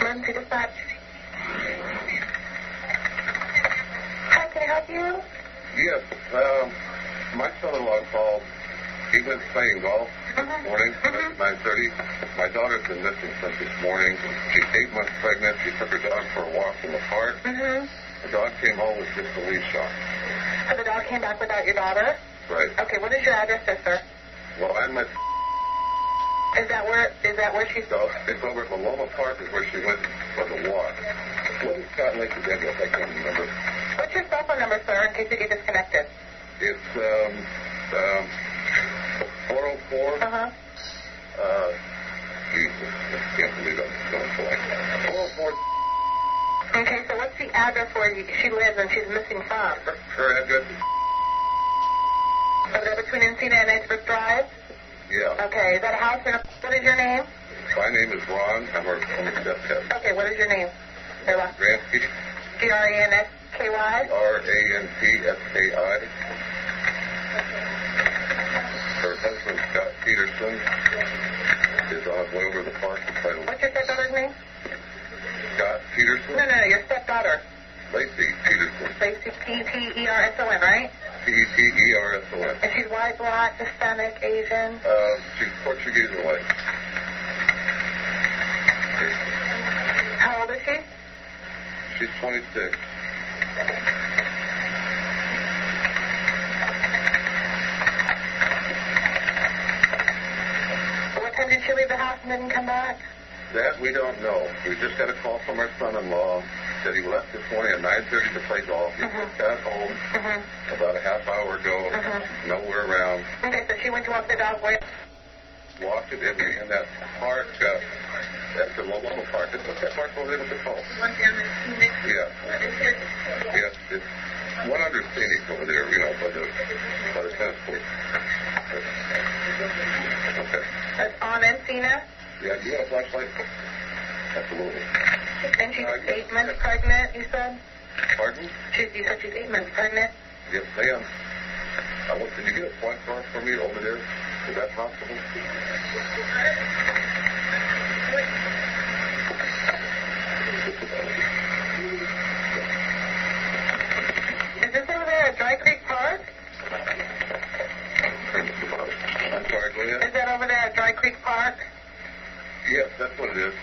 Emergency dispatch. How can I help you? Yes, my son-in-law called. He went playing golf this morning at 9:30. My daughter's been missing since this morning. She's 8 months pregnant. She took her dog for a walk in the park. The dog came home with just a leash on. So the dog came back without your daughter? Right. Okay, what is your address, sister? Well, I'm at... Is that where she's... So it's over at Maloma Park is where she went for the walk. What is Scott Lake again? I can't remember. What's your cell phone number, sir, in case you get disconnected? It's 404. Jesus, I can't believe I'm going for like 404. Okay, so what's the address where she lives and she's missing from? Her address is... Over there between Encina and Edgeworth Drive? Yeah. Okay, is that a house? What is your name? My name is Ron. I'm her stepdad. Okay, what is your name? Gransky. Gransky? Rantski. Her husband, Scott Peterson, is on his way over to the park to try to... What's your stepdaughter's name? Scott Peterson? No, your stepdaughter. Lacey Peterson. Lacey, P-E-T-E-R-S-O-N, right? P-E-T-E-R-S-O-N. And she's white, black, Hispanic, Asian? She's Portuguese and white. How old is she? She's 26. What time did she leave the house and didn't come back? That we don't know. We just got a call from our son-in-law. Said he left this morning at 9:30 to play golf. He just got home about a half hour ago. Nowhere around. Okay, so she went to walk the dog where? Walked it in that park. That's the Maloma Park. What's that park over there with the phone? One down in Phoenix. Yeah. Yes, it's one under Phoenix over there, you know, by the tennis court. Okay. That's on Encina? Yeah, do you have a flashlight? Absolutely. And she's 8 months pregnant, you said? Pardon? You said she's 8 months pregnant? Yes, ma'am. Can you get a point car for me over there? Is that possible? Is this over there at Dry Creek Park? I'm sorry, go ahead. Is that over there at Dry Creek Park? Yes, that's what it is.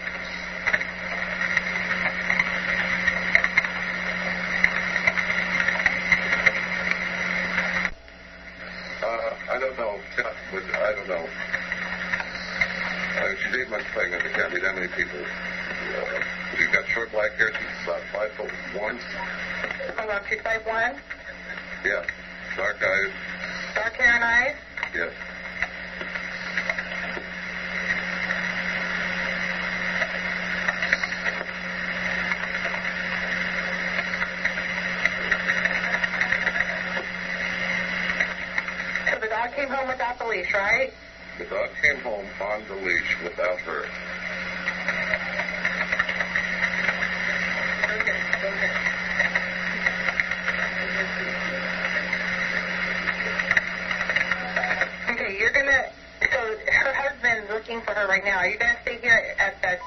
I don't know. I don't know. She's 8 months pregnant. There can't be that many people. She's got short black hair. She's about 5'1". Hold on, she's 5'1"? Yeah. Dark eyes. Dark hair and eyes? Yes. So the dog came home without the leash, right? The dog came home on the leash without her. Okay, you're going to... So her husband's looking for her right now. Are you going to stay here at that...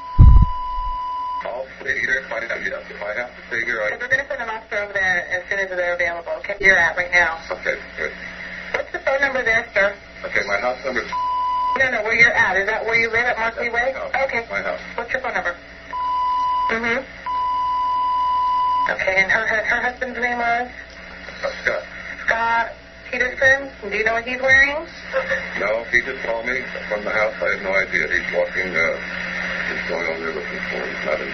I'll stay here if I have, yes. If I have to stay here, So we're going to send an officer over there as soon as they're available. Okay, you're at right now. Okay, good. What's the phone number there, sir? Okay, my house number is... No, where you're at. Is that where you live at Markley Way? House. Okay. My house. What's your phone number? Okay, and her husband's name was? Scott. Scott Peterson. Do you know what he's wearing? No, he just called me from the house. I have no idea. He's walking, he's going over there looking for him. He's not in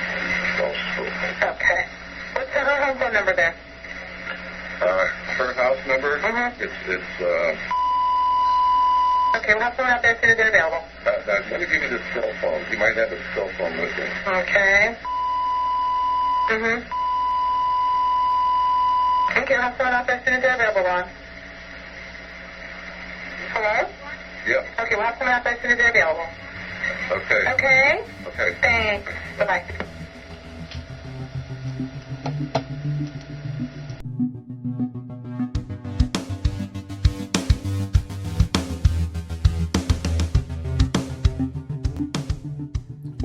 golf school. Okay. What's her home phone number there? Her house number? It's Okay, we'll have someone out there as soon as they're available. let me give you the cell phone. He might have his cell phone with him. Okay. Okay, we'll have someone out there as soon as they're available, Ron. Hello? Yeah. Okay, we'll have someone out there as soon as they're available. Okay. Okay? Okay. Thanks. Bye-bye.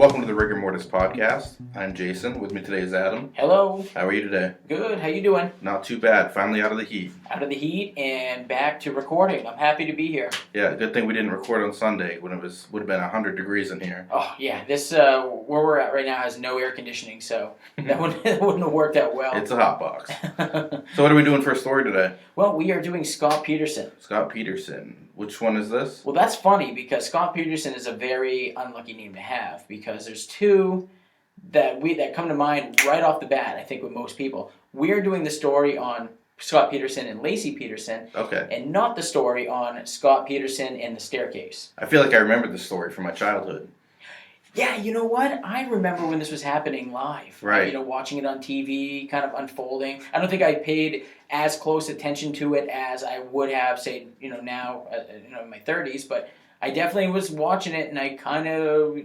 Welcome to the Rigor Mortis podcast. I'm Jason. With me today is Adam. Hello. How are you today? Good. How you doing? Not too bad. Finally out of the heat. Out of the heat and back to recording. I'm happy to be here. Yeah, good thing we didn't record on Sunday when it would have been 100 degrees in here. Oh yeah, this where we're at right now has no air conditioning, so that wouldn't have worked out well. It's a hot box. So what are we doing for a story today? Well, we are doing Scott Peterson. Scott Peterson. Which one is this? Well, that's funny because Scott Peterson is a very unlucky name to have because there's two that come to mind right off the bat. I think with most people, we are doing the story on Scott Peterson and Lacey Peterson, Okay. and not the story on Scott Peterson and the staircase. I feel like I remember this story from my childhood. Yeah, you know what? I remember when this was happening live. Right. Watching it on TV, kind of unfolding. I don't think I paid as close attention to it as I would have, say, now, in my 30s. But I definitely was watching it, and I kind of,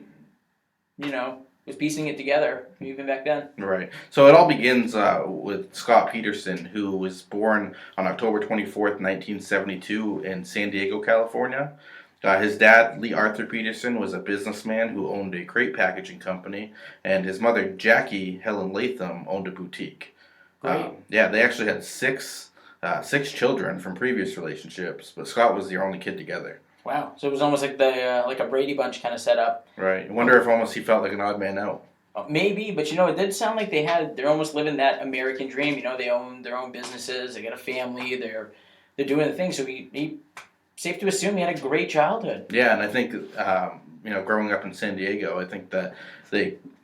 was piecing it together even back then. Right. So it all begins with Scott Peterson, who was born on October 24th, 1972 in San Diego, California. His dad, Lee Arthur Peterson, was a businessman who owned a crate packaging company, and his mother, Jackie Helen Latham, owned a boutique. Great. They actually had six children from previous relationships, but Scott was the only kid together. Wow. So it was almost like like a Brady Bunch kind of setup. Right. I wonder if almost he felt like an odd man out. Maybe, but it did sound like they're almost living that American dream. They own their own businesses, they got a family, they're doing the thing. So he safe to assume he had a great childhood. Yeah, and I think growing up in San Diego, I think that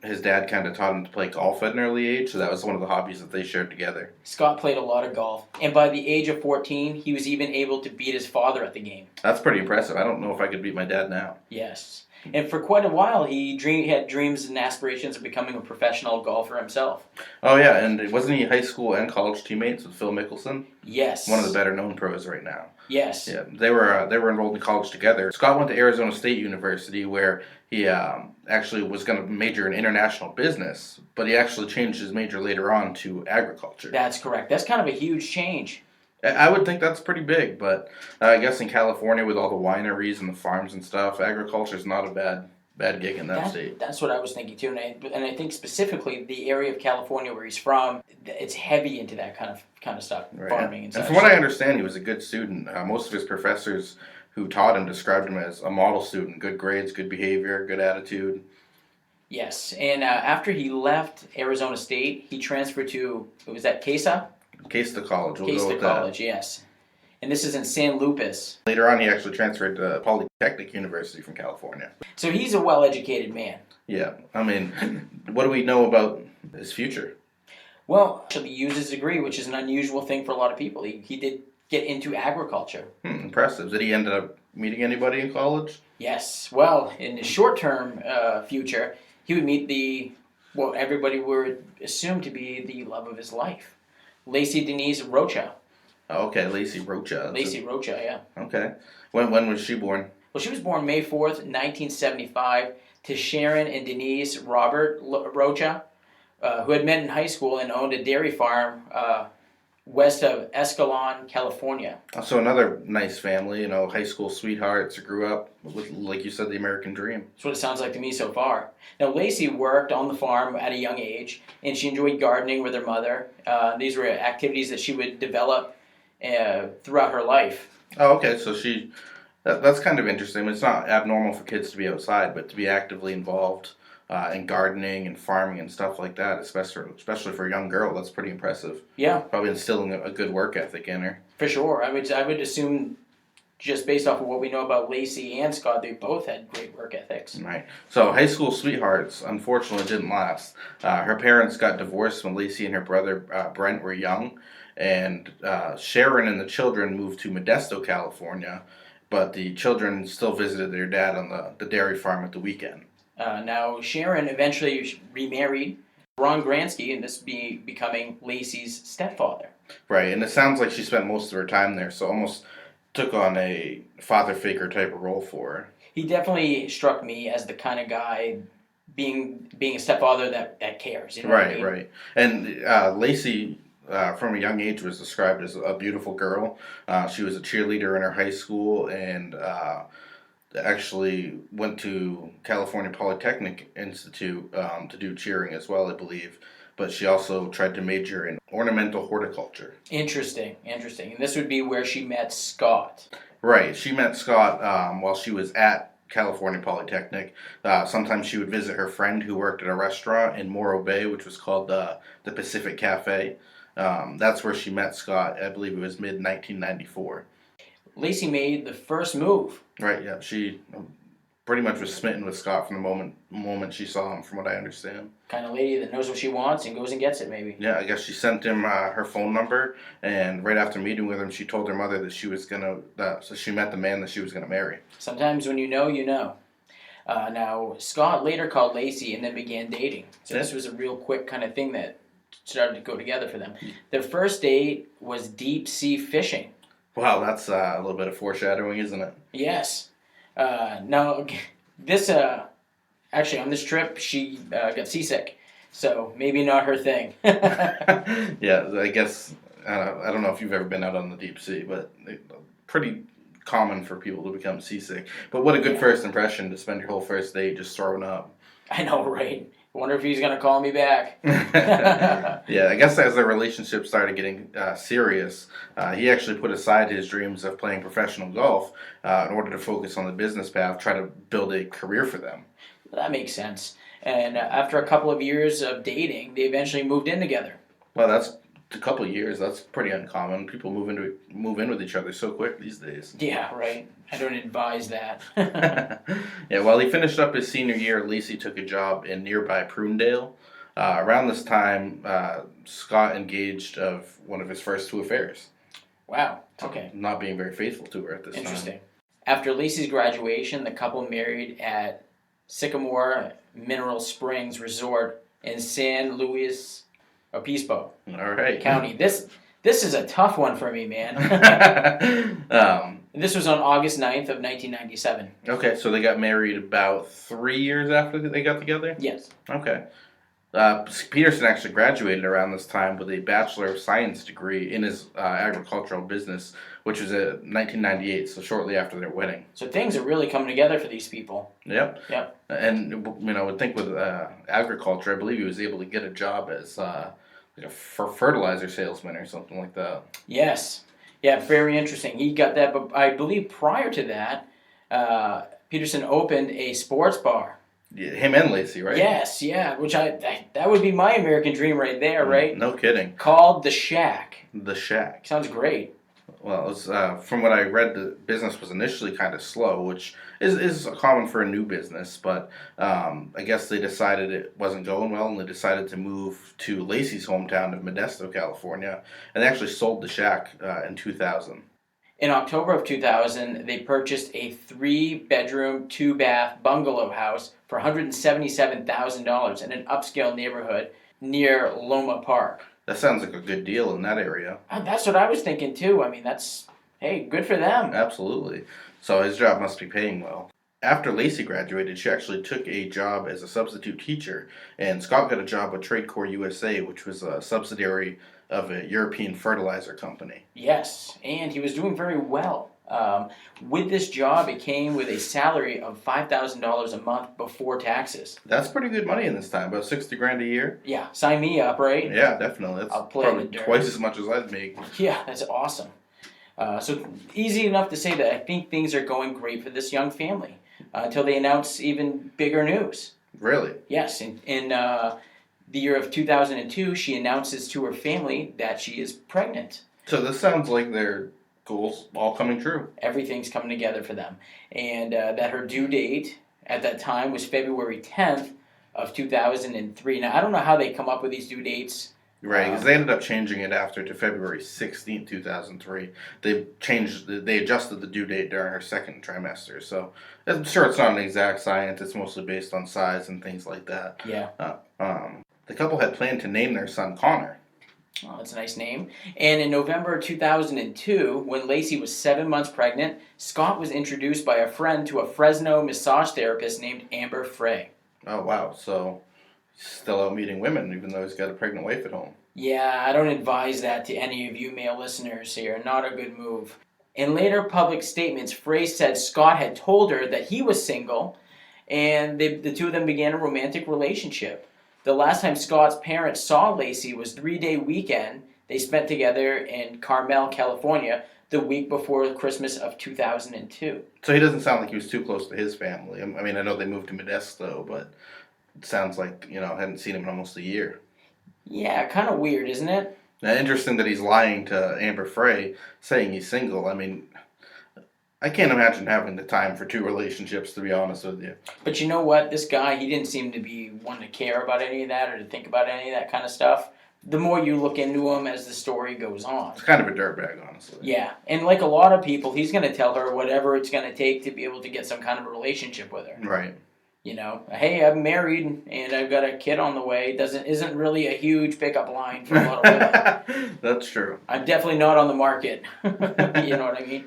his dad kind of taught him to play golf at an early age, so that was one of the hobbies that they shared together. Scott played a lot of golf, and by the age of 14, he was even able to beat his father at the game. That's pretty impressive. I don't know if I could beat my dad now. Yes. And for quite a while, he had dreams and aspirations of becoming a professional golfer himself. Oh yeah, and wasn't he high school and college teammates with Phil Mickelson? Yes. One of the better known pros right now. Yes. Yeah, they were enrolled in college together. Scott went to Arizona State University where he actually was going to major in international business, but he actually changed his major later on to agriculture. That's correct. That's kind of a huge change. I would think that's pretty big, but I guess in California with all the wineries and the farms and stuff, agriculture is not a bad gig in that state. That's what I was thinking too, and I think specifically the area of California where he's from, it's heavy into that kind of stuff, Right. farming and such. And from what I understand, he was a good student. Most of his professors who taught him described him as a model student, good grades, good behavior, good attitude. Yes, and after he left Arizona State, he transferred to, was that Casa? Case to college. We'll Case go to with college, that. yes. And this is in San Luis. Later on, he actually transferred to Polytechnic University from California. So he's a well-educated man. Yeah. I mean, what do we know about his future? Well, he used his degree, which is an unusual thing for a lot of people. He did get into agriculture. Impressive. Did he end up meeting anybody in college? Yes. Well, in the short-term future, he would meet what everybody would assume to be the love of his life. Lacey Denise Rocha. Oh, okay, Lacey Rocha. Lacey Rocha, yeah. Okay. When was she born? Well, she was born May 4th, 1975, to Sharon and Denise Robert Rocha, who had met in high school and owned a dairy farm west of Escalon, California. So another nice family, high school sweethearts, grew up with, like you said, the American dream. That's what it sounds like to me so far. Now, Lacey worked on the farm at a young age, and she enjoyed gardening with her mother. These were activities that she would develop throughout her life. Oh, okay, so that's kind of interesting. It's not abnormal for kids to be outside, but to be actively involved in gardening and farming and stuff like that, especially for a young girl, that's pretty impressive. Yeah. Probably instilling a good work ethic in her. For sure. I would assume, just based off of what we know about Lacey and Scott, they both had great work ethics. Right. So high school sweethearts, unfortunately, didn't last. Her parents got divorced when Lacey and her brother Brent were young, and Sharon and the children moved to Modesto, California, but the children still visited their dad on the dairy farm at the weekend. Now, Sharon eventually remarried Ron Gransky, and this becoming Lacey's stepfather. Right, and it sounds like she spent most of her time there, so almost took on a father figure type of role for her. He definitely struck me as the kind of guy, being a stepfather that cares. You know what I mean? Right. And Lacey, from a young age, was described as a beautiful girl. She was a cheerleader in her high school, and actually went to California Polytechnic Institute to do cheering as well, I believe. But she also tried to major in ornamental horticulture. Interesting. And this would be where she met Scott. Right. She met Scott while she was at California Polytechnic. Sometimes she would visit her friend who worked at a restaurant in Morro Bay, which was called the Pacific Cafe. That's where she met Scott. I believe it was mid 1994. Lacey made the first move. Right. Yeah. She pretty much was smitten with Scott from the moment she saw him, from what I understand. Kind of lady that knows what she wants and goes and gets it, maybe. Yeah, I guess she sent him her phone number, and right after meeting with him, she told her mother that she was so she met the man that she was gonna marry. Sometimes when you know, you know. Now, Scott later called Lacey and then began dating. So this was a real quick kind of thing that started to go together for them. Their first date was deep sea fishing. Wow, that's a little bit of foreshadowing, isn't it? Yes. Now, this actually on this trip she got seasick, so maybe not her thing. Yeah, I guess I don't know if you've ever been out on the deep sea, but pretty common for people to become seasick. But what a good first impression to spend your whole first date just throwing up. I know, right? I wonder if he's gonna call me back. Yeah, I guess as their relationship started getting serious, he actually put aside his dreams of playing professional golf in order to focus on the business path, try to build a career for them. That makes sense. And after a couple of years of dating, they eventually moved in together. Well, that's a couple of years. That's pretty uncommon. People move in with each other so quick these days. Yeah, right. I don't advise that. Yeah, while he finished up his senior year, Lacey took a job in nearby Prunedale. Around this time, Scott engaged of one of his first two affairs. Wow. Okay. Not being very faithful to her at this time. Interesting. After Lacey's graduation, the couple married at Sycamore Mineral Springs Resort in San Luis Obispo All right. County. This is a tough one for me, man. This was on August 9th of 1997. Okay, so they got married about 3 years after they got together? Yes. Okay. Peterson actually graduated around this time with a Bachelor of Science degree in his agricultural business, which was in 1998, so shortly after their wedding. So things are really coming together for these people. Yep. Yep. And, I would think with agriculture, I believe he was able to get a job as like a fertilizer salesman or something like that. Yes. Yeah, very interesting. He got that, but I believe prior to that, Peterson opened a sports bar. Yeah, him and Lacey, right? Yes, yeah, which that would be my American dream right there, right? No kidding. Called The Shack. The Shack. Sounds great. Well, it was, from what I read, the business was initially kind of slow, which is common for a new business. But I guess they decided it wasn't going well, and they decided to move to Lacey's hometown of Modesto, California, and they actually sold the shack in 2000. In October of 2000, they purchased a 3-bedroom, 2-bath bungalow house for $177,000 in an upscale neighborhood near Loma Park. That sounds like a good deal in that area. That's what I was thinking too. I mean, hey, good for them. Absolutely. So his job must be paying well. After Lacey graduated, she actually took a job as a substitute teacher, and Scott got a job with TradeCorp USA, which was a subsidiary of a European fertilizer company. Yes, and he was doing very well. With this job, it came with a salary of $5,000 a month before taxes. That's pretty good money in this time, about $60,000 a year. Yeah, sign me up, right? Yeah, definitely. That's I'll play in the probably dirt. twice as much as I'd make. Yeah, that's awesome. So easy enough to say that I think things are going great for this young family until they announce even bigger news. Really? Yes, in the year of 2002, she announces to her family that she is pregnant. So this sounds like their goals all coming true. Everything's coming together for them. And that her due date at that time was February 10th of 2003. Now, I don't know how they come up with these due dates. Right, because they ended up changing it after to February 16th, 2003. They adjusted the due date during her second trimester. So I'm sure it's not an exact science. It's mostly based on size and things like that. Yeah. The couple had planned to name their son Connor. Oh, that's a nice name. And in November 2002, when Lacey was 7 months pregnant, Scott was introduced by a friend to a Fresno massage therapist named Amber Frey. Oh, wow. So he's still out meeting women, even though he's got a pregnant wife at home. Yeah, I don't advise that to any of you male listeners here. Not a good move. In later public statements, Frey said Scott had told her that he was single, and the two of them began a romantic relationship. The last time Scott's parents saw Lacey was 3-day weekend they spent together in Carmel, California, the week before Christmas of 2002. So he doesn't sound like he was too close to his family. I mean, I know they moved to Modesto, but it sounds like, I hadn't seen him in almost a year. Yeah, kind of weird, isn't it? Now, interesting that he's lying to Amber Frey, saying he's single. I mean, I can't imagine having the time for 2 relationships, to be honest with you. But you know what? This guy, he didn't seem to be one to care about any of that or to think about any of that kind of stuff. The more you look into him as the story goes on. It's kind of a dirtbag, honestly. Yeah, and like a lot of people, he's going to tell her whatever it's going to take to be able to get some kind of a relationship with her. Right. Hey, I'm married and I've got a kid on the way. Isn't really a huge pickup line for a lot of women. That's true. I'm definitely not on the market. You know what I mean?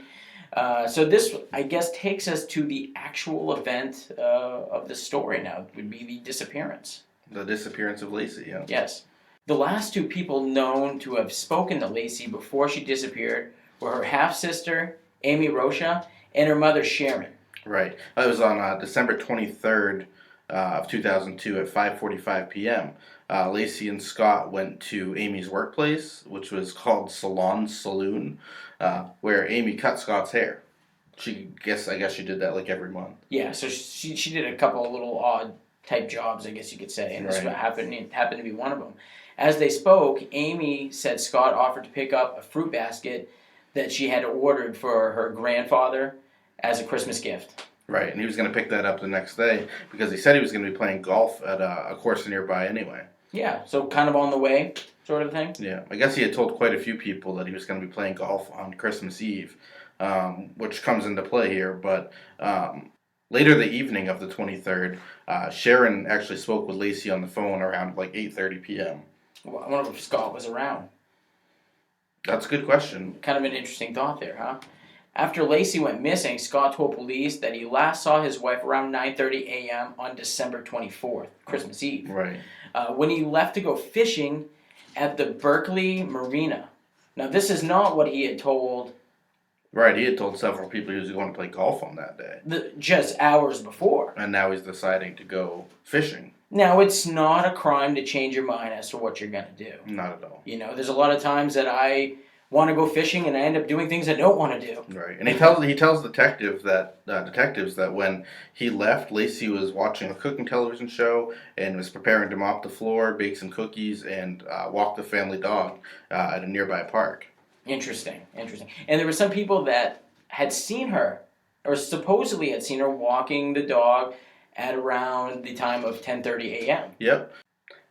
So this, I guess, takes us to the actual event of the story now. It would be the disappearance. The disappearance of Lacey, yeah. Yes. The last 2 people known to have spoken to Lacey before she disappeared were her half-sister, Amy Rocha, and her mother, Sharon. Right. It was on December 23rd of 2002 at 5:45 p.m. Lacey and Scott went to Amy's workplace, which was called Salon Saloon, where Amy cut Scott's hair. I guess she did that like every month. Yeah, so she did a couple of little odd type jobs, I guess you could say, and this happened to be one of them. As they spoke, Amy said Scott offered to pick up a fruit basket that she had ordered for her grandfather as a Christmas gift. Right, and he was going to pick that up the next day because he said he was going to be playing golf at a course nearby anyway. Yeah, so kind of on the way, sort of thing. Yeah, I guess he had told quite a few people that he was going to be playing golf on Christmas Eve, which comes into play here. But later the evening of the 23rd, Sharon actually spoke with Lacey on the phone around like 8:30 p.m. Well, I wonder if Scott was around. That's a good question. Kind of an interesting thought there, huh? After Lacey went missing, Scott told police that he last saw his wife around 9:30 a.m. on December 24th, Christmas Eve. Right. When he left to go fishing at the Berkeley Marina. Now, this is not what he had told. Right, he had told several people he was going to play golf on that day. Just hours before. And now he's deciding to go fishing. Now, it's not a crime to change your mind as to what you're going to do. Not at all. There's a lot of times that I want to go fishing and I end up doing things I don't want to do. Right, and he tells detectives that when he left, Lacey was watching a cooking television show and was preparing to mop the floor, bake some cookies, and walk the family dog at a nearby park. Interesting. And there were some people that had seen her, or supposedly had seen her walking the dog at around the time of 10:30 a.m. Yep.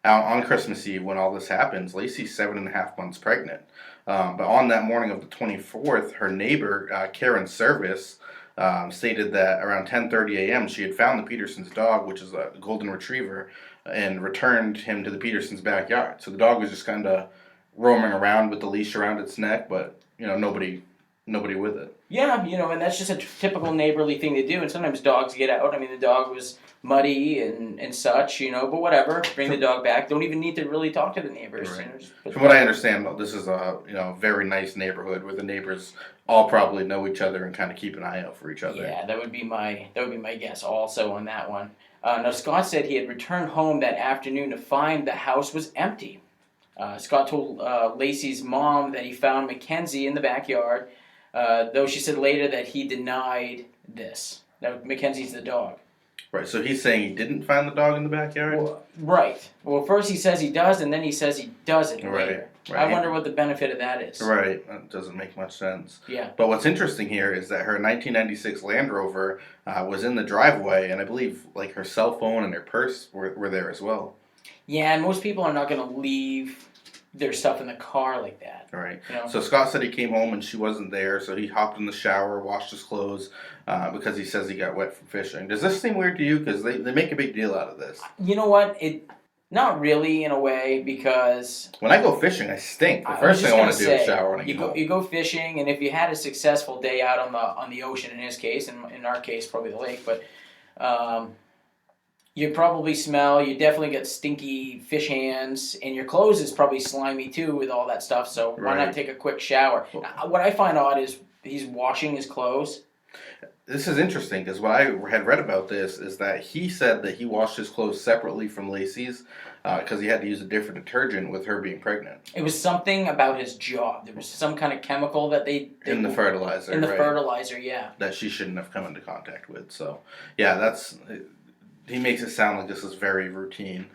On Christmas Eve, when all this happens, Lacey's 7.5 months pregnant. But on that morning of the 24th, her neighbor, Karen Service, stated that around 10:30 a.m. she had found the Peterson's dog, which is a golden retriever, and returned him to the Peterson's backyard. So the dog was just kind of roaming around with the leash around its neck, but nobody with it. Yeah, and that's just a typical neighborly thing to do. And sometimes dogs get out. I mean, the dog was muddy and such, but whatever. Bring the dog back. Don't even need to really talk to the neighbors. Right. From what I understand, this is a very nice neighborhood where the neighbors all probably know each other and kind of keep an eye out for each other. Yeah, that would be my guess also on that one. Now Scott said he had returned home that afternoon to find the house was empty. Scott told Lacey's mom that he found Mackenzie in the backyard, though she said later that he denied this. Now, Mackenzie's the dog. Right, so he's saying he didn't find the dog in the backyard? Right. Well, first he says he does, and then he says he doesn't later. Right. I wonder what the benefit of that is. Right, that doesn't make much sense. Yeah. But what's interesting here is that her 1996 Land Rover was in the driveway, and I believe her cell phone and her purse were there as well. Yeah, and most people are not going to leave their stuff in the car like that. Right. So Scott said he came home and she wasn't there, so he hopped in the shower, washed his clothes, because he says he got wet from fishing. Does this seem weird to you? Because they make a big deal out of this. You know what? Not really in a way, because when I go fishing, I stink. The first thing I want to do is shower when I get home. You go fishing, and if you had a successful day out on the ocean, in his case, and in our case, probably the lake, but you probably smell, you definitely get stinky fish hands, and your clothes is probably slimy too with all that stuff, so why not take a quick shower? What I find odd is he's washing his clothes. This is interesting because what I had read about this is that he said that he washed his clothes separately from Lacey's because he had to use a different detergent with her being pregnant. It was something about his job. There was some kind of chemical that they in the fertilizer. In the right, fertilizer, yeah. That she shouldn't have come into contact with. So, yeah, he makes it sound like this is very routine.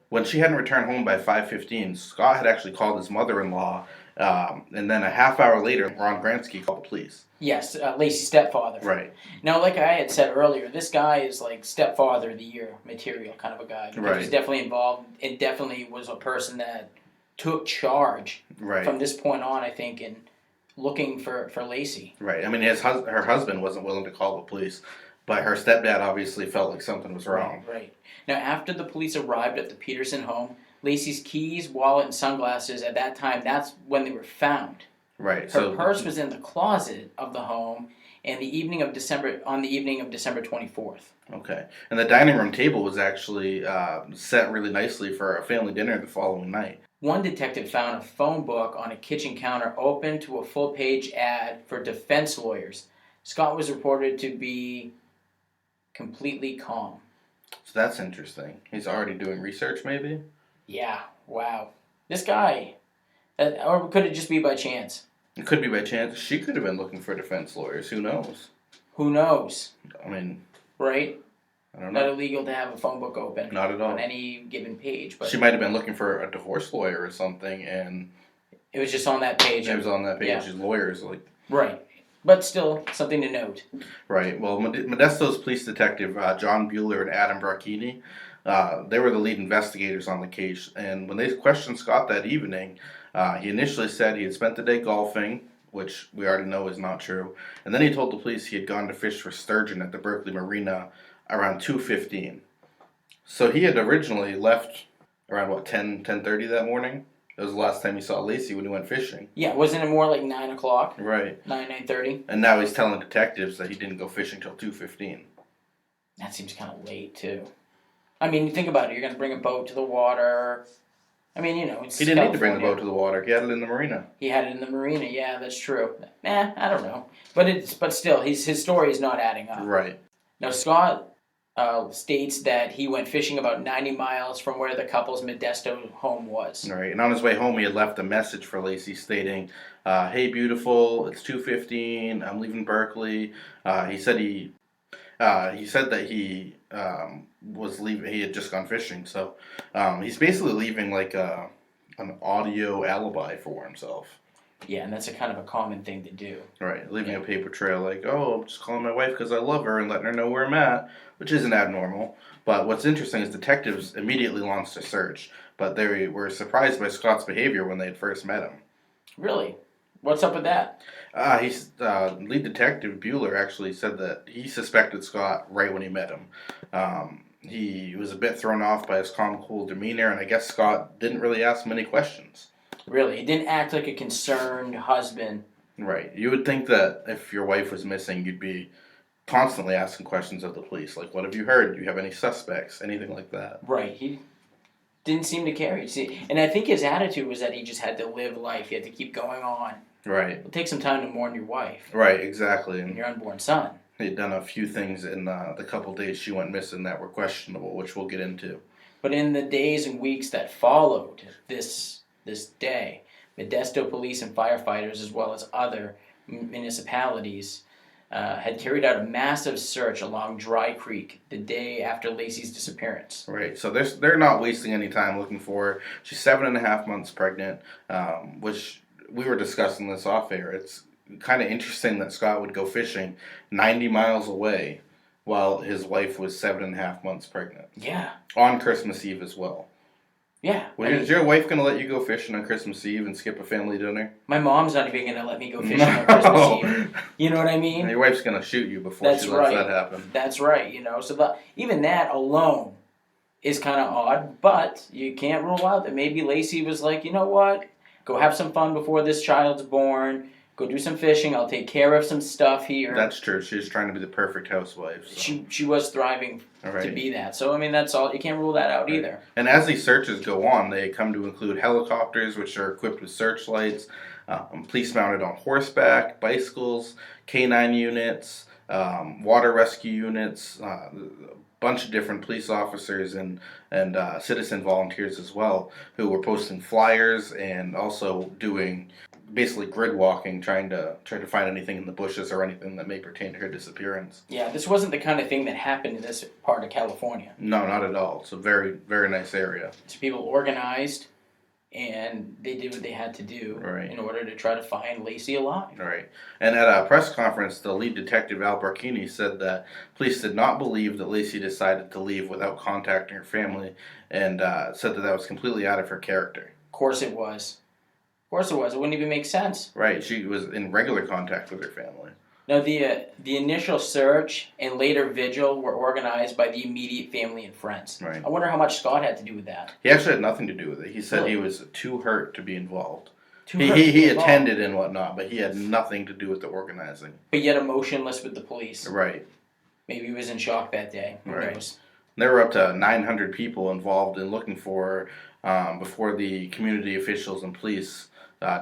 When she hadn't returned home by 5:15, Scott had actually called his mother-in-law, and then a half hour later, Ron Gransky called the police. Yes, Lacey's stepfather. Right. Now, like I had said earlier, this guy is like stepfather of the year material kind of a guy. Right. He's definitely involved and definitely was a person that took charge from this point on, I think, in looking for Lacey. Right. I mean, her husband wasn't willing to call the police, but her stepdad obviously felt like something was wrong. Right. Now, after the police arrived at the Peterson home, Lacey's keys, wallet, and sunglasses, at that time, that's when they were found. Right. Her purse was in the closet of the home on the evening of December 24th. Okay. And the dining room table was actually set really nicely for a family dinner the following night. One detective found a phone book on a kitchen counter open to a full-page ad for defense lawyers. Scott was reported to be completely calm. So that's interesting. He's already doing research, maybe? Yeah, wow. This guy, or could it just be by chance? It could be by chance. She could have been looking for defense lawyers. Who knows? Who knows? I mean... Right? I don't know. Not illegal to have a phone book open. Not at all. On any given page. But she might have been looking for a divorce lawyer or something, and... It was just on that page. It was on that page. Yeah. His lawyers, like... Right. But still, something to note. Right. Well, Modesto's police detective, John Bueller and Adam Bracchini, they were the lead investigators on the case. And when they questioned Scott that evening, he initially said he had spent the day golfing, which we already know is not true. And then he told the police he had gone to fish for sturgeon at the Berkeley Marina around 2:15. So he had originally left around, 10:30 that morning? That was the last time he saw Lacey when he went fishing. Yeah, wasn't it more like 9 o'clock? Right. 9:30? And now he's telling detectives that he didn't go fishing till 2:15. That seems kind of late, too. I mean, think about it. You're going to bring a boat to the water. I mean, it's He didn't need California. to bring the boat to the water. He had it in the marina. He had it in the marina. Yeah, that's true. I don't know. But still, his story is not adding up. Right. Now, Scott states that he went fishing about 90 miles from where the couple's Modesto home was. Right. And on his way home, he had left a message for Lacey stating, "Hey, beautiful, it's 2:15. I'm leaving Berkeley." He said that he was leaving. He had just gone fishing, so he's basically leaving like an audio alibi for himself. Yeah, and that's a kind of a common thing to do. Right, leaving a paper trail like, "Oh, I'm just calling my wife because I love her and letting her know where I'm at," which isn't abnormal. But what's interesting is detectives immediately launched a search, but they were surprised by Scott's behavior when they had first met him. Really? What's up with that? Lead detective Bueller actually said that he suspected Scott right when he met him. He was a bit thrown off by his calm, cool demeanor, and I guess Scott didn't really ask many questions. Really? He didn't act like a concerned husband. Right. You would think that if your wife was missing, you'd be constantly asking questions of the police, like, "What have you heard? Do you have any suspects?" Anything like that. Right. He didn't seem to care. And I think his attitude was that he just had to live life. He had to keep going on. Right. It'll take some time to mourn your wife. Right, exactly. And And your unborn son. he'd done a few things in the couple days she went missing that were questionable, which we'll get into. But in the days and weeks that followed this day, Modesto police and firefighters, as well as other municipalities, had carried out a massive search along Dry Creek the day after Lacey's disappearance. Right, so they're not wasting any time looking for her. She's 7.5 months pregnant, which we were discussing this off air. It's kind of interesting that Scott would go fishing 90 miles away while his wife was 7.5 months pregnant. Yeah. On Christmas Eve as well. Yeah. Is your wife going to let you go fishing on Christmas Eve and skip a family dinner? My mom's not even going to let me go fishing on Christmas Eve. You know what I mean? And your wife's going to shoot you before she lets that happen. That's right, So even that alone is kind of odd, but you can't rule out that maybe Lacey was like, you know what? Go have some fun before this child's born. go do some fishing. I'll take care of some stuff here. That's true. She was trying to be the perfect housewife. So. She was thriving Right. to be that. So, I mean, that's all. You can't rule that out either. And as these searches go on, they come to include helicopters, which are equipped with searchlights, police mounted on horseback, bicycles, canine units, water rescue units, a bunch of different police officers and citizen volunteers as well, who were posting flyers and also doing basically grid walking, trying to find anything in the bushes or anything that may pertain to her disappearance. Yeah, this wasn't the kind of thing that happened in this part of California. No, not at all. It's a very, very nice area. So people organized, and they did what they had to do in order to try to find Lacey alive. Right. And at a press conference, the lead detective, Al Barkini, said that police did not believe that Lacey decided to leave without contacting her family, and said that was completely out of her character. Of course it was. Of course it was. It wouldn't even make sense. Right. She was in regular contact with her family. Now, the initial search and later vigil were organized by the immediate family and friends. Right. I wonder how much Scott had to do with that. He actually had nothing to do with it. He said he was too hurt to be involved. He involved. attended and whatnot, but he had nothing to do with the organizing. But yet emotionless with the police. Right. Maybe he was in shock that day. Who Right. knows? There were up to 900 people involved in looking for her before the community officials and police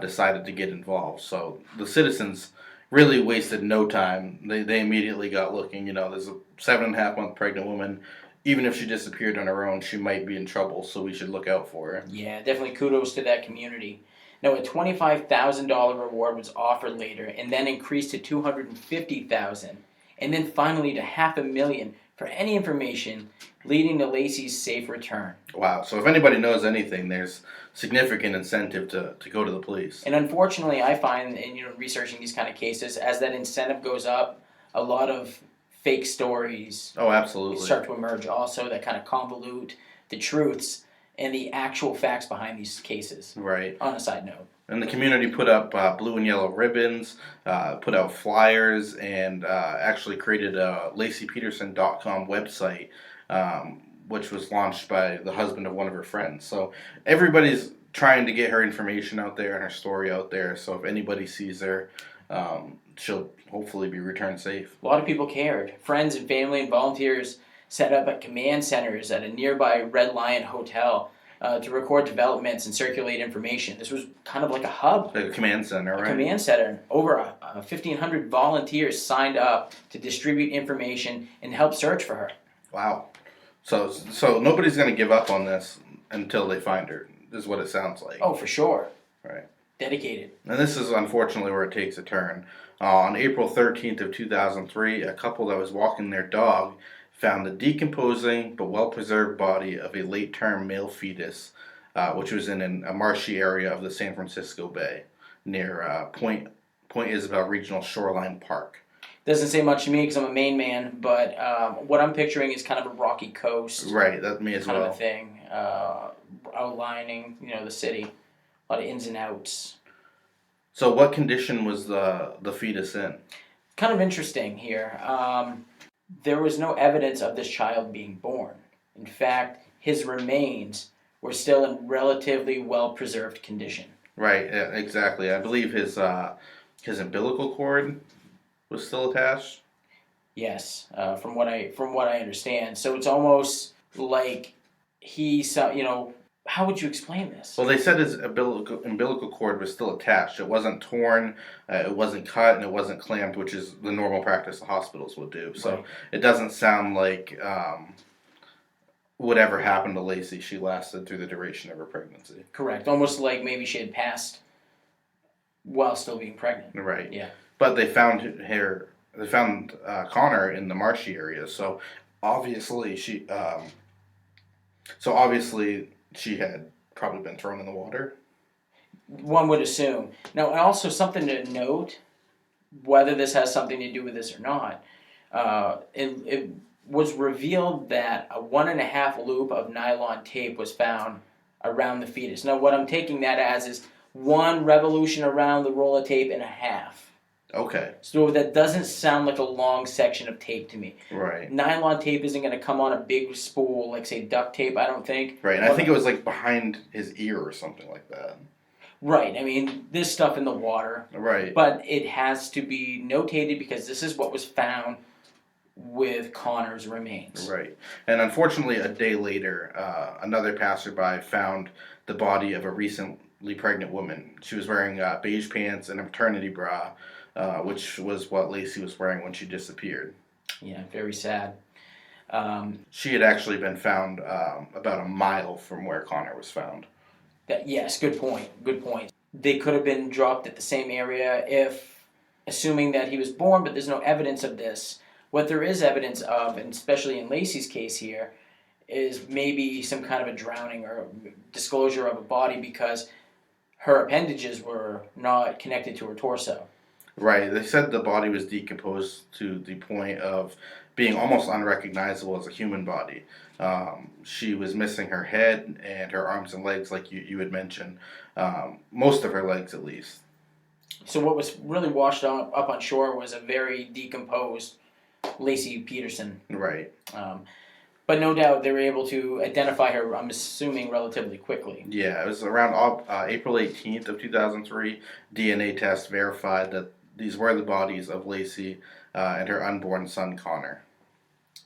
decided to get involved. So the citizens really wasted no time. They immediately got looking. You know, there's a 7.5-month pregnant woman. Even if she disappeared on her own, she might be in trouble, so we should look out for her. Yeah, definitely kudos to that community. Now, a $25,000 reward was offered later, and then increased to $250,000, and then finally to $500,000 for any information leading to Lacey's safe return. Wow. So if anybody knows anything, there's significant incentive to go to the police. And unfortunately, I find in researching these kind of cases, as that incentive goes up, a lot of fake stories Oh, absolutely. start to emerge also that kind of convolute the truths and the actual facts behind these cases. Right. On a side note. And the community put up blue and yellow ribbons, put out flyers, and actually created a LaceyPeterson.com website, which was launched by the husband of one of her friends. So everybody's trying to get her information out there and her story out there. So if anybody sees her, she'll hopefully be returned safe. A lot of people cared. Friends and family and volunteers set up at command centers at a nearby Red Lion hotel to record developments and circulate information. This was kind of like a hub. Like a command center, right? Command center. Over 1,500 volunteers signed up to distribute information and help search for her. Wow. So nobody's going to give up on this until they find her, is what it sounds like. Oh, for sure. Right. Dedicated. And this is unfortunately where it takes a turn. On April 13th of 2003, a couple that was walking their dog found the decomposing but well-preserved body of a late-term male fetus, which was in a marshy area of the San Francisco Bay near Point Isabel Regional Shoreline Park. Doesn't say much to me because I'm a Maine man, but what I'm picturing is kind of a rocky coast. Right, that me as kind well. Kind of a thing, outlining, the city. A lot of ins and outs. So what condition was the fetus in? Kind of interesting here. There was no evidence of this child being born. In fact, his remains were still in relatively well-preserved condition. Right, yeah, exactly. I believe his umbilical cord was still attached. Yes, from what I understand. So it's almost like he saw, how would you explain this? Well, they said his umbilical cord was still attached. It wasn't torn, it wasn't cut, and it wasn't clamped, which is the normal practice the hospitals would do. So right. It doesn't sound like whatever happened to Lacey, she lasted through the duration of her pregnancy. Correct. Almost like maybe she had passed while still being pregnant. Right. Yeah. But they found her. They found Connor in the marshy area. So obviously she. She had probably been thrown in the water. One would assume. Now, also something to note, whether this has something to do with this or not, it was revealed that a 1.5 loop of nylon tape was found around the fetus. Now, what I'm taking that as is 1 revolution around the roll of tape and a half. Okay. So that doesn't sound like a long section of tape to me. Right. Nylon tape isn't going to come on a big spool like, say, duct tape, I don't think. Right, and I think it was like behind his ear or something like that. Right. I mean, there's stuff in the water, Right. but it has to be notated because this is what was found with Connor's remains. Right. And unfortunately, a day later, another passerby found the body of a recently pregnant woman. She was wearing beige pants and a maternity bra, which was what Lacey was wearing when she disappeared. Yeah, very sad. She had actually been found about a mile from where Connor was found. Yes, good point. Good point. They could have been dropped at the same area if, assuming that he was born, but there's no evidence of this. What there is evidence of, and especially in Lacey's case here, is maybe some kind of a drowning or disclosure of a body because her appendages were not connected to her torso. Right. They said the body was decomposed to the point of being almost unrecognizable as a human body. She was missing her head and her arms and legs, like you had mentioned. Most of her legs, at least. So what was really washed up on shore was a very decomposed Lacey Peterson. Right. But no doubt they were able to identify her, I'm assuming, relatively quickly. Yeah, it was around April 18th of 2003. DNA test verified that these were the bodies of Lacey and her unborn son, Connor.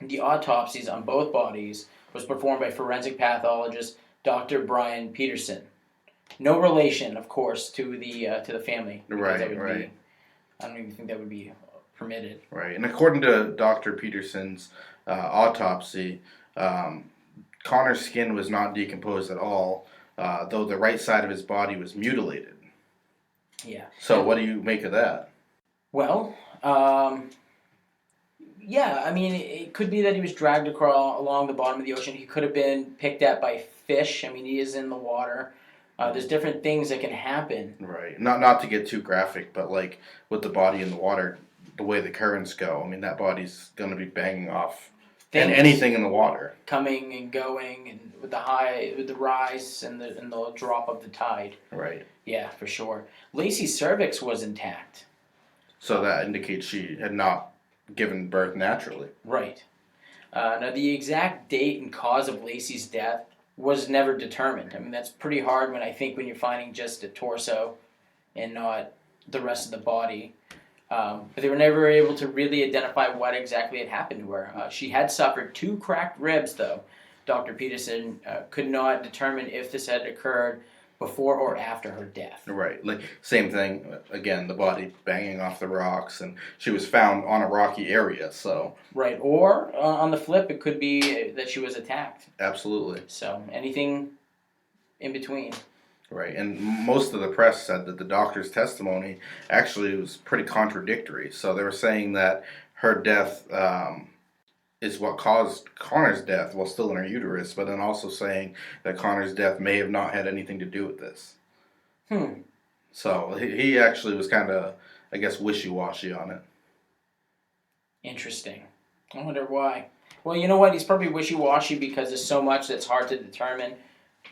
The autopsies on both bodies was performed by forensic pathologist Dr. Brian Peterson. No relation, of course, to the family. Right, that would right. I don't even think that would be permitted. Right, and according to Dr. Peterson's autopsy, Connor's skin was not decomposed at all, though the right side of his body was mutilated. Yeah. So what do you make of that? Well, yeah, I mean, it could be that he was dragged along the bottom of the ocean. He could have been picked at by fish. I mean, he is in the water. There's different things that can happen. Right. Not to get too graphic, but like with the body in the water, the way the currents go, I mean, that body's going to be banging off and anything in the water. Coming and going, and with the rise and the drop of the tide. Right. Yeah, for sure. Lacey's cervix was intact. So that indicates she had not given birth naturally. Right. Now, the exact date and cause of Lacey's death was never determined. I mean, that's pretty hard when you're finding just a torso and not the rest of the body. But they were never able to really identify what exactly had happened to her. She had suffered 2 cracked ribs, though. Dr. Peterson could not determine if this had occurred before or after her death. Right. Like, same thing, again, the body banging off the rocks, and she was found on a rocky area, so. Right. Or, on the flip, it could be that she was attacked. Absolutely. So, anything in between. Right, and most of the press said that the doctor's testimony actually was pretty contradictory. So they were saying that her death is what caused Connor's death while still in her uterus, but then also saying that Connor's death may have not had anything to do with this. So he actually was kind of, I guess, wishy-washy on it. Interesting. I wonder why. Well, you know what? He's probably wishy-washy because there's so much that's hard to determine,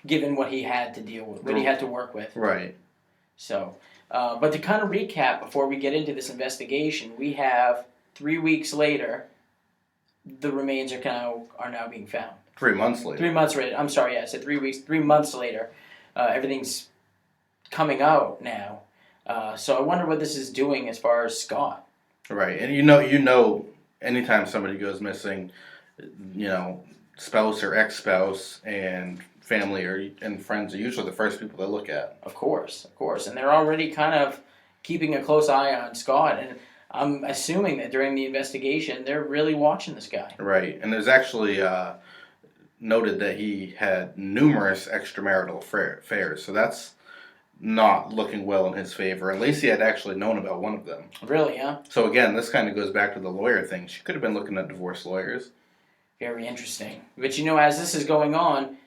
given what he had to deal with, what he had to work with. Right. So, but to kind of recap before we get into this investigation, we have 3 weeks later, the remains are now being found. 3 months later. 3 months later. I'm sorry, I said 3 weeks. 3 months later, everything's coming out now. So I wonder what this is doing as far as Scott. Right, and you know, anytime somebody goes missing, spouse or ex-spouse and family and friends are usually the first people they look at. Of course, and they're already kind of keeping a close eye on Scott, and I'm assuming that during the investigation they're really watching this guy. Right, and there's actually noted that he had numerous extramarital affairs, so that's not looking well in his favor. And Lacey had actually known about one of them. Really, huh? So again, this kind of goes back to the lawyer thing. She could have been looking at divorce lawyers. Very interesting. But as this is going on,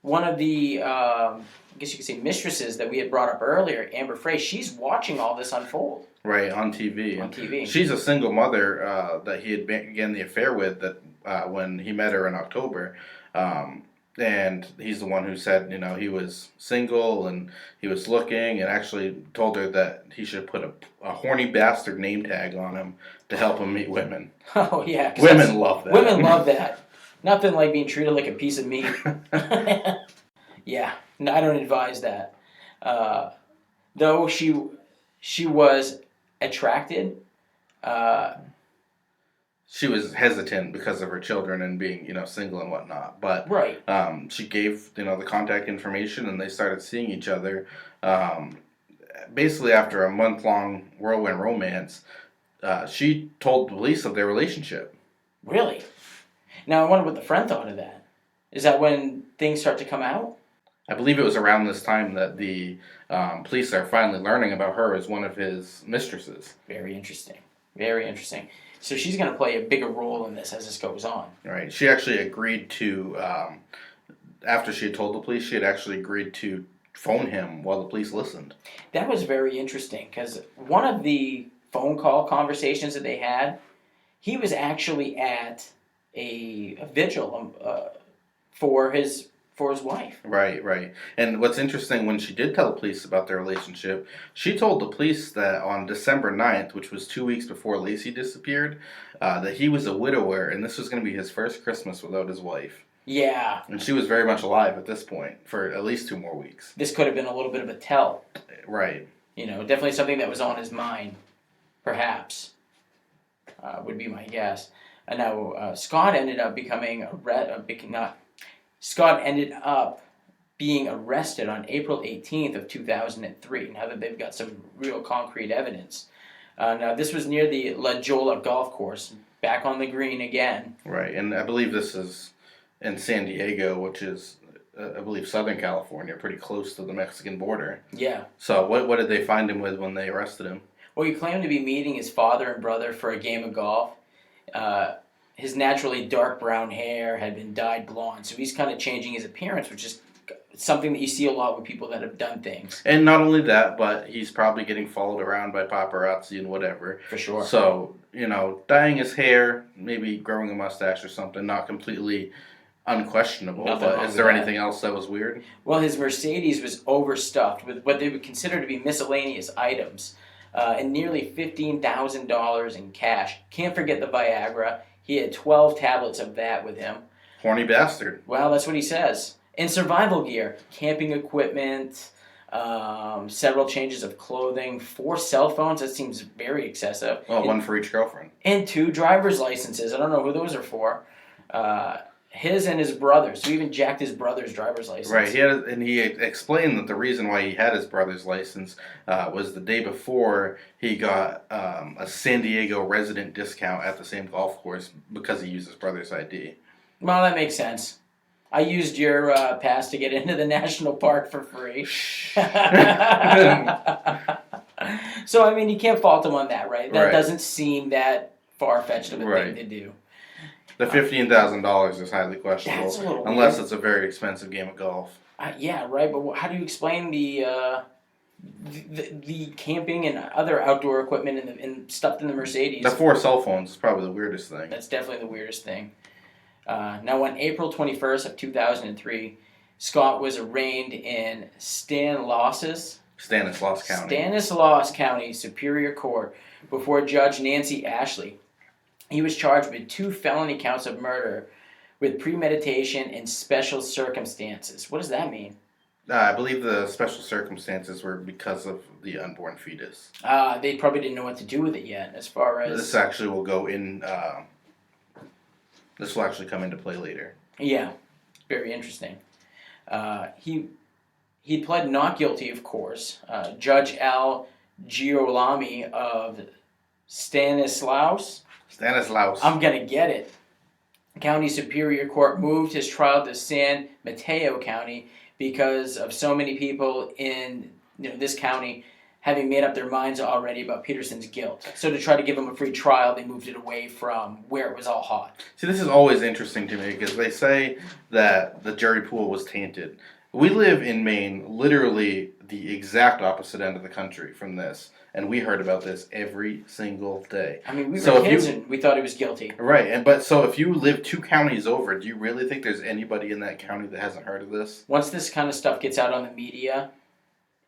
one of the, I guess you could say, mistresses that we had brought up earlier, Amber Frey, she's watching all this unfold. Right, on TV. On TV. She's a single mother that he had began the affair with when he met her in October. And he's the one who said, he was single and he was looking, and actually told her that he should put a horny bastard name tag on him to help him meet women. Oh, yeah. Women love that. Women love that. Nothing like being treated like a piece of meat. Yeah, no, I don't advise that. though she was attracted. She was hesitant because of her children and being, single and whatnot. But Right. she gave, the contact information, and they started seeing each other. Basically, after a month-long whirlwind romance, she told the police of their relationship. Really? Now I wonder what the friend thought of that. Is that when things start to come out? I believe it was around this time that the police are finally learning about her as one of his mistresses. Very interesting. Very interesting. So she's going to play a bigger role in this as this goes on. Right. She actually agreed to, after she had told the police, she had actually agreed to phone him while the police listened. That was very interesting because one of the phone call conversations that they had, he was actually at a vigil for his wife. Right. And what's interesting, when she did tell the police about their relationship, she told the police that on December 9th, which was 2 weeks before Lacey disappeared, that he was a widower, and this was going to be his first Christmas without his wife. Yeah. And she was very much alive at this point for at least 2 more weeks. This could have been a little bit of a tell. Right. Definitely something that was on his mind, perhaps, would be my guess. And now Scott ended up being arrested on April 18th of 2003, now that they've got some real concrete evidence. Now, this was near the La Jolla golf course, back on the green again. Right, and I believe this is in San Diego, which is, I believe, Southern California, pretty close to the Mexican border. Yeah. So what did they find him with when they arrested him? Well, he claimed to be meeting his father and brother for a game of golf. His naturally dark brown hair had been dyed blonde, so he's kind of changing his appearance, which is something that you see a lot with people that have done things. And not only that, but he's probably getting followed around by paparazzi and whatever. For sure. So, dyeing his hair, maybe growing a mustache or something, not completely unquestionable. Nothing wrong But is with there that. anything else that was weird? Well, his Mercedes was overstuffed with what they would consider to be miscellaneous items, and nearly $15,000 in cash. Can't forget the Viagra. He had 12 tablets of that with him. Horny bastard. Well, that's what he says. And survival gear, camping equipment, several changes of clothing, 4 cell phones. That seems very excessive. Well, one for each girlfriend. And 2 driver's licenses. I don't know who those are for. His and his brother's. So he even jacked his brother's driver's license. Right. He explained that the reason why he had his brother's license was the day before he got a San Diego resident discount at the same golf course because he used his brother's ID. Well, that makes sense. I used your pass to get into the national park for free. So, I mean, you can't fault him on that, right? That doesn't seem that far-fetched of a thing to do. The $15,000 is highly questionable, That's a little unless weird. It's a very expensive game of golf. Yeah, right. But how do you explain the camping and other outdoor equipment and stuff in the Mercedes? The 4 cell phones is probably the weirdest thing. That's definitely the weirdest thing. Now, on April 21st of 2003, Scott was arraigned in Stanislaus County Superior Court before Judge Nancy Ashley. He was charged with 2 felony counts of murder with premeditation and special circumstances. What does that mean? I believe the special circumstances were because of the unborn fetus. They probably didn't know what to do with it yet, as far as... This actually will go in... this will actually come into play later. Yeah, very interesting. He pled not guilty, of course. Judge Al Giolami of Stanislaus. I'm going to get it. County Superior Court moved his trial to San Mateo County because of so many people in this county having made up their minds already about Peterson's guilt. So to try to give him a free trial, they moved it away from where it was all hot. See, this is always interesting to me because they say that the jury pool was tainted. We live in Maine, literally the exact opposite end of the country from this. And we heard about this every single day. I mean, we were kids and we thought he was guilty. Right, so if you live 2 counties over, do you really think there's anybody in that county that hasn't heard of this? Once this kind of stuff gets out on the media,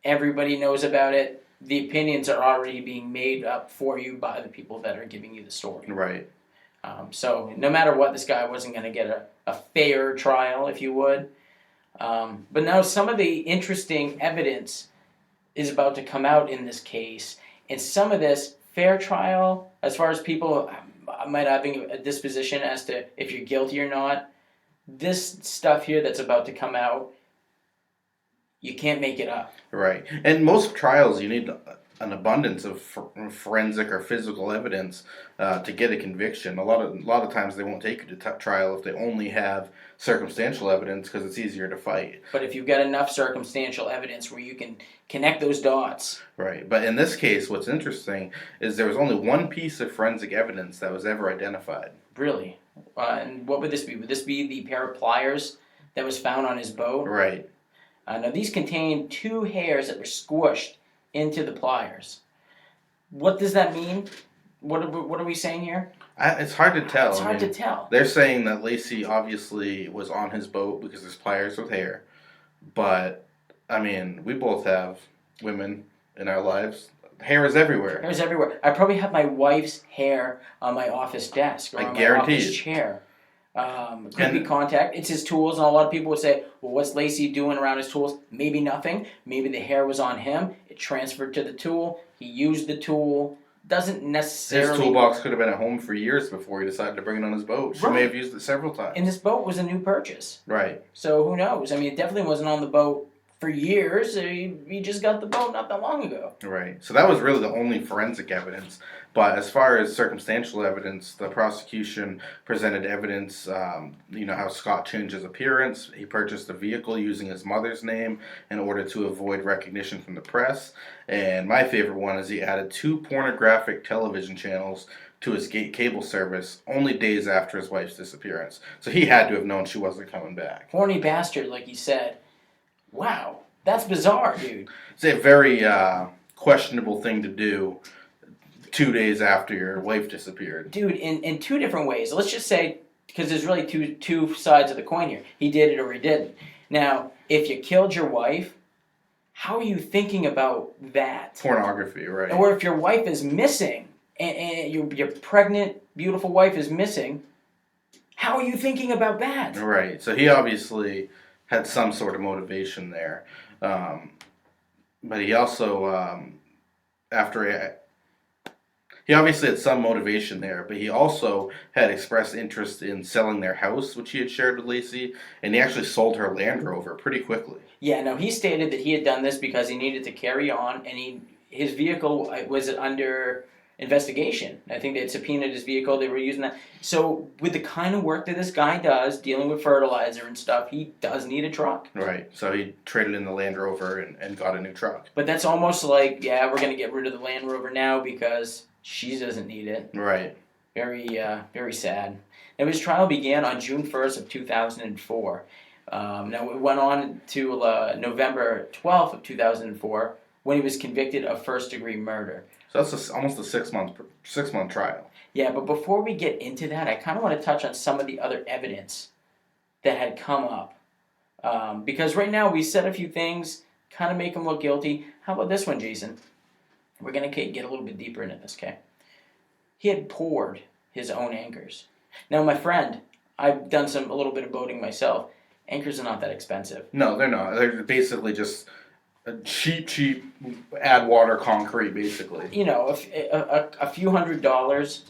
everybody knows about it. The opinions are already being made up for you by the people that are giving you the story. Right. So no matter what, this guy wasn't going to get a fair trial, if you would. But now some of the interesting evidence is about to come out in this case, and some of this fair trial, as far as people might having a disposition as to if you're guilty or not, this stuff here that's about to come out, you can't make it up. Right. And most trials, you need an abundance of forensic or physical evidence to get a conviction. A lot of times they won't take you to trial if they only have circumstantial evidence because it's easier to fight. But if you've got enough circumstantial evidence where you can connect those dots. Right. But in this case, what's interesting is there was only one piece of forensic evidence that was ever identified. Really? And what would this be? Would this be the pair of pliers that was found on his boat? Right. Now, these contain 2 hairs that were squished into the pliers. What does that mean? What are we saying here? It's hard to tell. It's hard to tell. They're saying that Lacey obviously was on his boat because there's pliers with hair. But, I mean, we both have women in our lives. Hair is everywhere. Hair is everywhere. I probably have my wife's hair on my office desk or on my office chair. Could be contact. It's his tools, and a lot of people would say, well, what's Lacey doing around his tools? Maybe nothing. Maybe the hair was on him. It transferred to the tool. He used the tool. Doesn't necessarily... His toolbox could have been at home for years before he decided to bring it on his boat. She may have used it several times. And this boat was a new purchase. Right. So who knows? I mean, it definitely wasn't on the boat for years. He just got the boat not that long ago. Right. So that was really the only forensic evidence. But as far as circumstantial evidence, the prosecution presented evidence, how Scott changed his appearance. He purchased a vehicle using his mother's name in order to avoid recognition from the press. And my favorite one is he added 2 pornographic television channels to his cable service only days after his wife's disappearance. So he had to have known she wasn't coming back. Horny bastard, like he said. Wow, that's bizarre, dude. It's a very questionable thing to do 2 days after your wife disappeared. Dude, in 2 different ways. Let's just say, because there's really two sides of the coin here. He did it or he didn't. Now, if you killed your wife, how are you thinking about that? Pornography, right. Or if your wife is missing, and your pregnant, beautiful wife is missing, how are you thinking about that? Right, so he obviously had some sort of motivation there. But he also, he obviously had some motivation there, but he also had expressed interest in selling their house, which he had shared with Lacey, and he actually sold her Land Rover pretty quickly. Yeah, no, he stated that he had done this because he needed to carry on, and his vehicle was under investigation. I think they had subpoenaed his vehicle. They were using that. So with the kind of work that this guy does, dealing with fertilizer and stuff, he does need a truck. Right. So he traded in the Land Rover and got a new truck. But that's almost like, yeah, we're going to get rid of the Land Rover now because she doesn't need it. Right. Very, very sad. Now, his trial began on June 1st of 2004. Now, it went on to November 12th of 2004 when he was convicted of first-degree murder. So that's almost a six-month trial. Yeah, but before we get into that, I kind of want to touch on some of the other evidence that had come up. Because right now we said a few things, kind of make him look guilty. How about this one, Jason? We're going to get a little bit deeper into this, okay? He had poured his own anchors. Now, my friend, I've done a little bit of boating myself. Anchors are not that expensive. No, they're not. They're basically just cheap, add water concrete, basically. You know, a few $100s,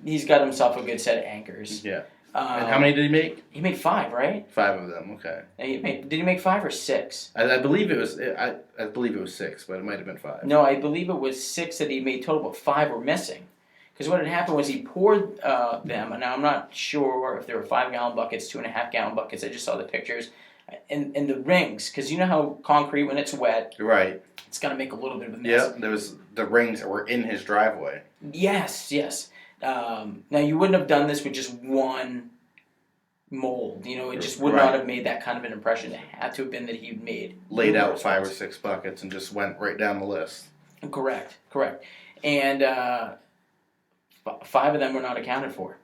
he's got himself a good set of anchors. Yeah. And how many did he make? He made 5, right? 5 of them. Okay. Did he make 5 or 6? I believe it was. I believe it was 6, but it might have been 5. No, I believe it was 6 that he made total, but 5 were missing. Because what had happened was he poured them, and now I'm not sure if they were 5-gallon buckets, 2.5-gallon buckets. I just saw the pictures. And the rings, because you know how concrete, when it's wet, right, it's going to make a little bit of a mess. Yeah, there was the rings that were in his driveway. Yes. Now, you wouldn't have done this with just one mold. You know, it just would not have made that kind of an impression. It had to have been that he laid out 5 or 6 buckets and just went right down the list. Correct. And 5 of them were not accounted for.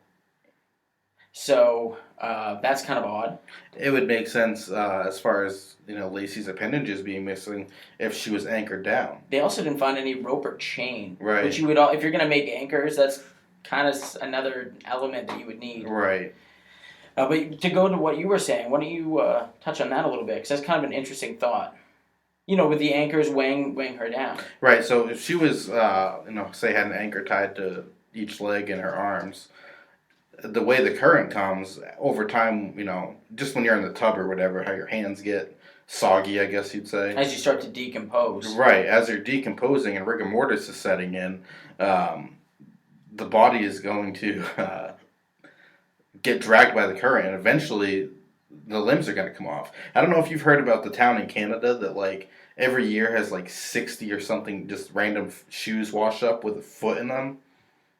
So that's kind of odd. It would make sense as far as Lacey's appendages being missing if she was anchored down. They also didn't find any rope or chain, right? Which you would, if you're going to make anchors, that's kind of another element that you would need, right? But to go to what you were saying, why don't you touch on that a little bit? Because that's kind of an interesting thought. with the anchors weighing her down. Right. So if she was, say had an anchor tied to each leg in her arms, the way the current comes over time, just when you're in the tub or whatever, how your hands get soggy, I guess you'd say. As you start to decompose. Right. As you're decomposing and rigor mortis is setting in, the body is going to get dragged by the current, and eventually the limbs are going to come off. I don't know if you've heard about the town in Canada that like every year has like 60 or something just random shoes wash up with a foot in them.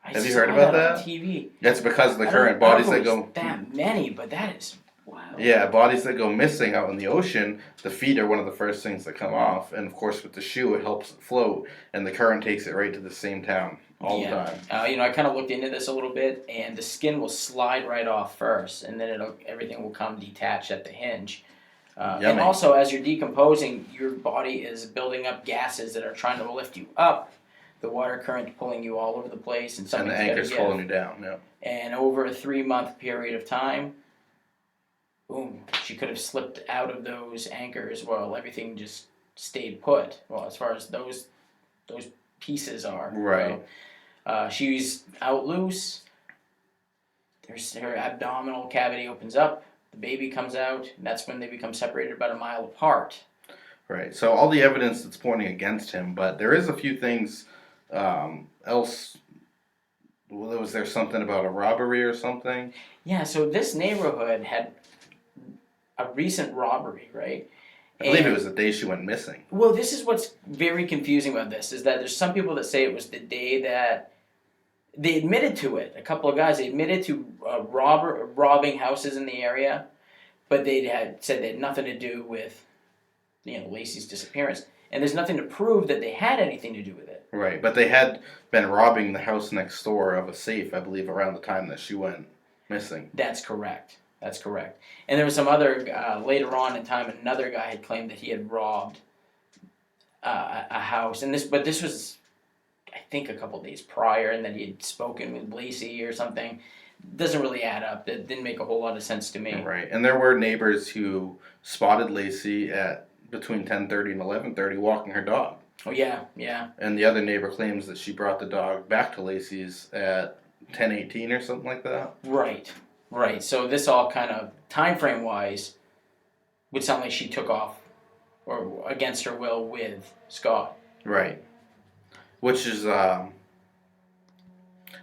Have you heard about that? On TV. That's because of the current bodies that go. That many, but that is wow. Yeah, bodies that go missing out in the ocean. The feet are one of the first things that come off, and of course with the shoe it helps it float, and the current takes it right to the same town all the time. I kind of looked into this a little bit, and the skin will slide right off first, and then everything will come detached at the hinge. And also, as you're decomposing, your body is building up gases that are trying to lift you up. The water current pulling you all over the place, and the anchor's pulling you down. Yeah. And over a 3-month period of time, boom, she could have slipped out of those anchors while everything just stayed put. Well, as far as those pieces are. Right. She's out loose. Her abdominal cavity opens up. The baby comes out, and that's when they become separated about a mile apart. Right. So all the evidence that's pointing against him, but there is a few things else. Was there something about a robbery or something? Yeah. So this neighborhood had a recent robbery, right? I believe it was the day she went missing. Well, this is what's very confusing about this, is that there's some people that say it was the day that they admitted to it. A couple of guys, they admitted to robbing houses in the area, but they had said they had nothing to do with, Lacey's disappearance. And there's nothing to prove that they had anything to do with it. Right, but they had been robbing the house next door of a safe, I believe, around the time that she went missing. That's correct. And there was some other, later on in time, another guy had claimed that he had robbed a house. But this was, I think, a couple days prior, and that he had spoken with Lacey or something. Doesn't really add up. It didn't make a whole lot of sense to me. Right, and there were neighbors who spotted Lacey at between 10:30 and 11:30 walking her dog. Oh, yeah. And the other neighbor claims that she brought the dog back to Lacey's at 10:18 or something like that. Right. So this all kind of, time frame wise, would sound like she took off, or against her will, with Scott. Right. Which is, but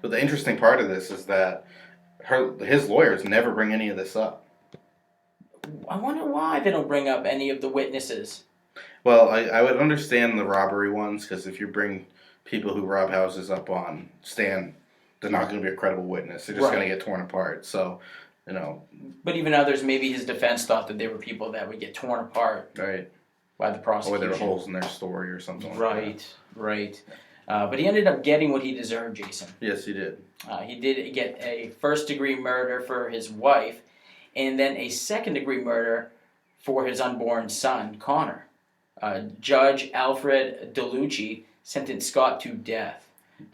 the interesting part of this is that his lawyers never bring any of this up. I wonder why they don't bring up any of the witnesses. Well, I would understand the robbery ones, because if you bring people who rob houses up on stand, they're not going to be a credible witness. They're just going to get torn apart. So, But even others, maybe his defense thought that they were people that would get torn apart. Right. By the prosecution. Or there were holes in their story or something like that. Right. But he ended up getting what he deserved, Jason. Yes, he did. He did get a first-degree murder for his wife, and then a second-degree murder for his unborn son, Connor. Judge Alfred DeLucci sentenced Scott to death,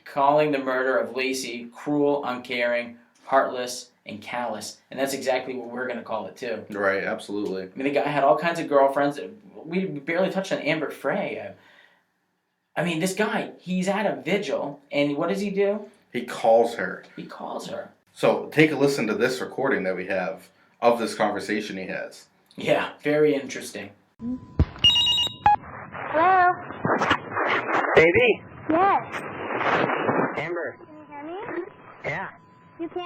calling the murder of Lacey cruel, uncaring, heartless, and callous. And that's exactly what we're going to call it, too. Right, absolutely. I mean, the guy had all kinds of girlfriends. We barely touched on Amber Frey. I mean, this guy, he's at a vigil, and what does he do? He calls her. So take a listen to this recording that we have of this conversation he has. Yeah, very interesting. Hello? Baby? Yes. Amber? Can you hear me? Yeah. You can?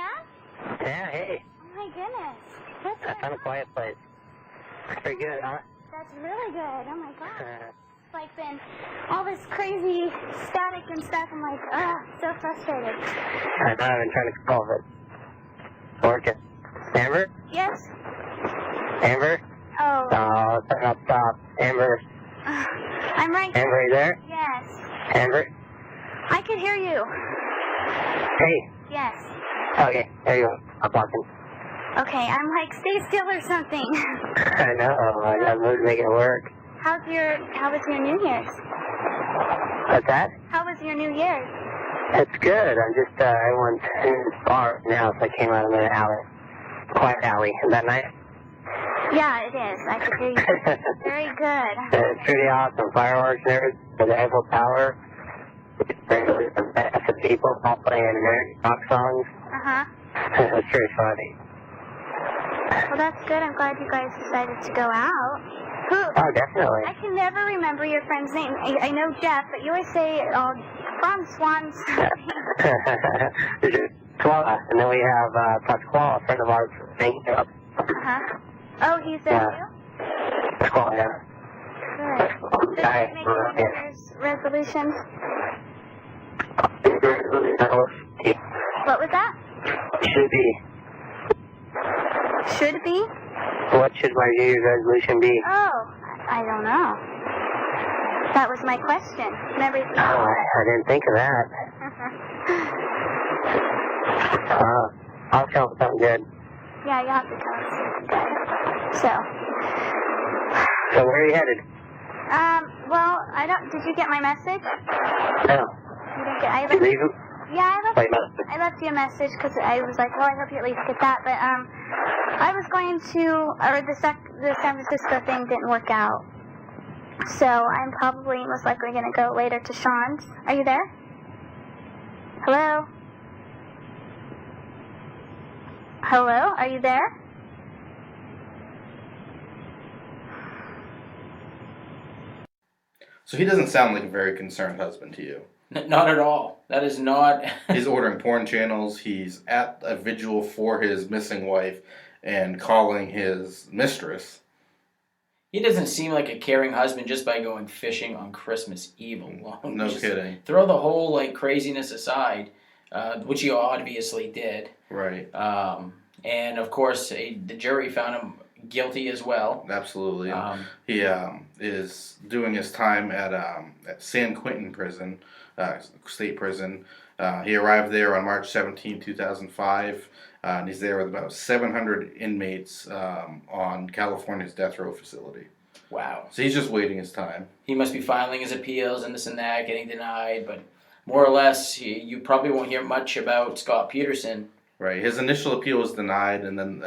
Yeah, hey. Oh my goodness. What's I found a quiet place. Pretty good, huh? That's really good. Oh my god. It's like been all this crazy static and stuff. I'm like, so frustrated. I know, I've been trying to call it. Working. Amber? Yes? Amber? Oh. Oh, stop. Amber? I'm right. Amber, you there? Yes. Amber? I can hear you. Hey. Yes. Okay, there you go. I'm talking. Okay, I'm like, stay still or something. I know, I moved to make it work. How was your New Year's? What's that? How was your New Year's? It's good. I'm just, everyone's in this bar now, so I came out of an alley. Quiet alley. Is that nice? Yeah, it is. I can hear you very good. It's pretty awesome. Fireworks and everything for the Eiffel Tower. The people all playing American rock songs. Uh-huh. It's pretty funny. Well, that's good. I'm glad you guys decided to go out. Who? Oh, definitely. I can never remember your friend's name. I know Jeff, but you always say from Swan's. Koala. And then we have Pasquale, a friend of ours from Vancouver. Uh-huh. Oh, he's there too? Pasquale, yeah. Good. Did Hi. you make any New Year's resolutions? What was that? Should be. Should be? What should my New Year's resolution be? Oh, I don't know. That was my question. Remember? Oh, I didn't think of that. I'll tell them something good. Yeah, you have to tell us. So where are you headed? Well, I don't. Did you get my message? No. You didn't get. You leave him? Yeah, Wait a minute. I left you a message because I was like, oh, I hope you at least get that. But I was going to, or the San Francisco thing didn't work out, so I'm probably most likely going to go later to Sean's. Are you there? Hello? Hello? Are you there? So he doesn't sound like a very concerned husband to you. Not at all. That is not. He's ordering porn channels. He's at a vigil for his missing wife and calling his mistress. He doesn't seem like a caring husband just by going fishing on Christmas Eve alone. No Just kidding. Throw the whole craziness aside, which he obviously did. Right. And of course, the jury found him guilty as well. Absolutely. He is doing his time at San Quentin prison, state prison. He arrived there on March 17, 2005, and he's there with about 700 inmates on California's death row facility. Wow. So he's just waiting his time. He must be filing his appeals and this and that, getting denied, but more or less, you probably won't hear much about Scott Peterson. Right. His initial appeal was denied, and then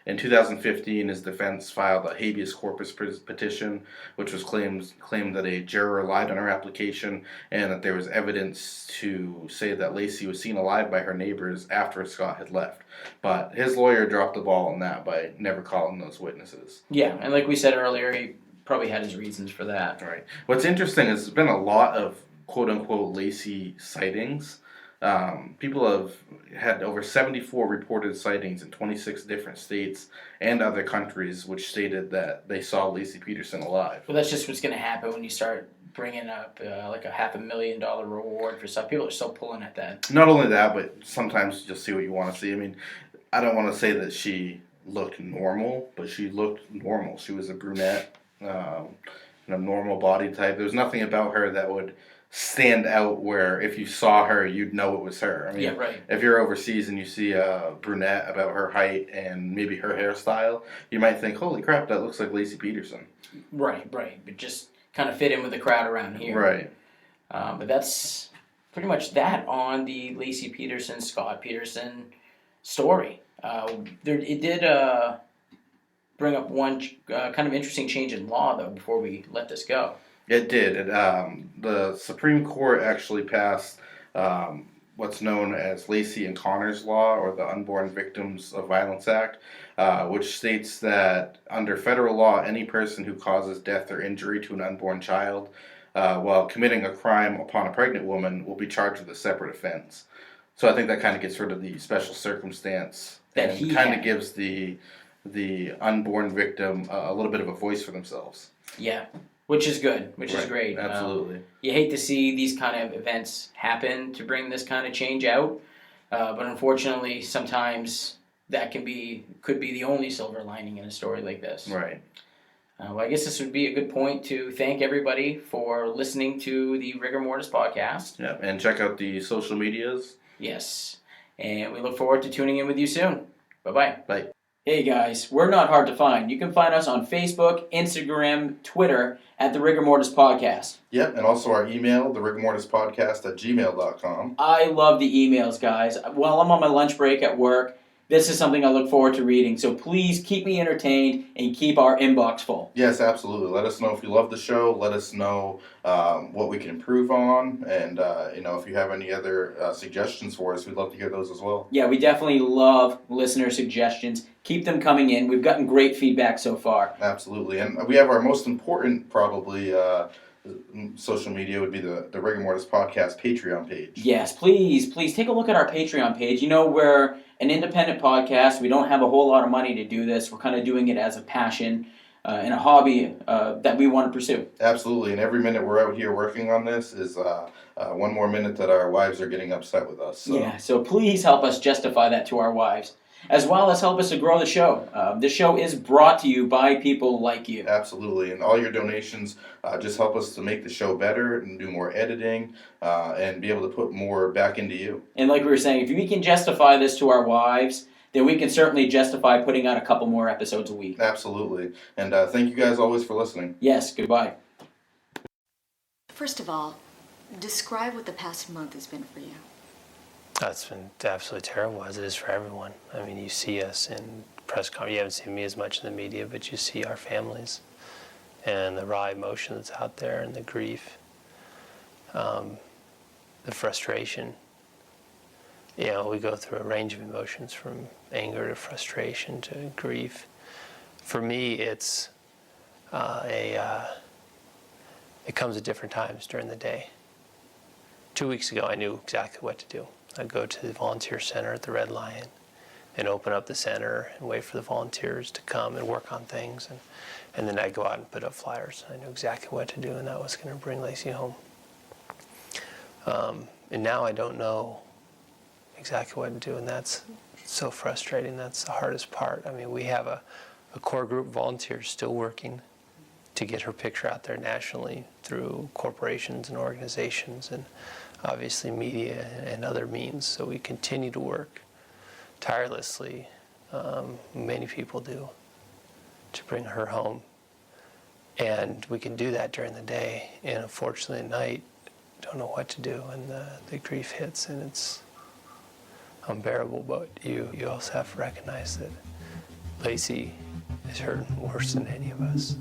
in 2015, his defense filed a habeas corpus petition, which was claimed that a juror lied on her application and that there was evidence to say that Lacey was seen alive by her neighbors after Scott had left. But his lawyer dropped the ball on that by never calling those witnesses. Yeah, and like we said earlier, he probably had his reasons for that. Right. What's interesting is there's been a lot of quote-unquote Lacey sightings. People have had over 74 reported sightings in 26 different states and other countries, which stated that they saw Lacey Peterson alive. Well, that's just what's going to happen when you start bringing up like a $500,000 reward for stuff. People are still pulling at that. Not only that, but sometimes you just see what you want to see. I mean, I don't want to say that she looked normal, but she looked normal. She was a brunette, normal body type. There was nothing about her that would stand out where if you saw her, you'd know it was her. I mean, Yeah, right. If you're overseas and you see a brunette about her height and maybe her hairstyle, you might think, holy crap, that looks like Lacey Peterson. Right. But just kind of fit in with the crowd around here. Right. But that's pretty much that on the Lacey Peterson, Scott Peterson story. It did bring up one kind of interesting change in law, though, before we let this go. It did. The Supreme Court actually passed what's known as Lacey and Connor's Law, or the Unborn Victims of Violence Act, which states that under federal law, any person who causes death or injury to an unborn child while committing a crime upon a pregnant woman will be charged with a separate offense. So I think that kind of gets rid of the special circumstance That he and kind had. of gives the unborn victim a little bit of a voice for themselves. Yeah. Which is good, which is Right. great. Absolutely. You hate to see these kind of events happen to bring this kind of change out, but unfortunately, sometimes that could be the only silver lining in a story like this. Right. Well, I guess this would be a good point to thank everybody for listening to the Rigor Mortis podcast. Yeah, and check out the social medias. Yes, and we look forward to tuning in with you soon. Bye-bye. Bye. Hey guys, we're not hard to find. You can find us on Facebook, Instagram, Twitter at the Rigor Mortis Podcast. Yep, and also our email, therigormortispodcast@gmail.com. I love the emails, guys. While I'm on my lunch break at work, this is something I look forward to reading. So please keep me entertained and keep our inbox full. Yes, absolutely. Let us know if you love the show. Let us know what we can improve on, and if you have any other suggestions for us, we'd love to hear those as well. Yeah, we definitely love listener suggestions. Keep them coming in. We've gotten great feedback so far. Absolutely, and we have our most important probably social media would be the Rigor Mortis Podcast Patreon page. Yes, please take a look at our Patreon page. We're an independent podcast. We don't have a whole lot of money to do this. We're kind of doing it as a passion and a hobby that we want to pursue. Absolutely, and every minute we're out here working on this is one more minute that our wives are getting upset with us. So. Yeah, so please help us justify that to our wives, as well as help us to grow the show. This show is brought to you by people like you. Absolutely, and all your donations just help us to make the show better and do more editing and be able to put more back into you. And like we were saying, if we can justify this to our wives, then we can certainly justify putting out a couple more episodes a week. Absolutely, and thank you guys always for listening. Yes, goodbye. First of all, describe what the past month has been for you. It's been absolutely terrible, as it is for everyone. I mean, you see us in press conference. You haven't seen me as much in the media, but you see our families and the raw emotion that's out there and the grief, the frustration. We go through a range of emotions from anger to frustration to grief. For me, it comes at different times during the day. 2 weeks ago, I knew exactly what to do. I'd go to the volunteer center at the Red Lion and open up the center and wait for the volunteers to come and work on things. And then I'd go out and put up flyers. I knew exactly what to do, and that was going to bring Lacey home. And now I don't know exactly what to do, and that's so frustrating. That's the hardest part. I mean, we have a core group of volunteers still working to get her picture out there nationally through corporations and organizations and obviously media and other means. So we continue to work tirelessly, many people do, to bring her home. And we can do that during the day, and unfortunately at night, don't know what to do, and the grief hits, and it's unbearable. But you also have to recognize that Lacey is hurting worse than any of us.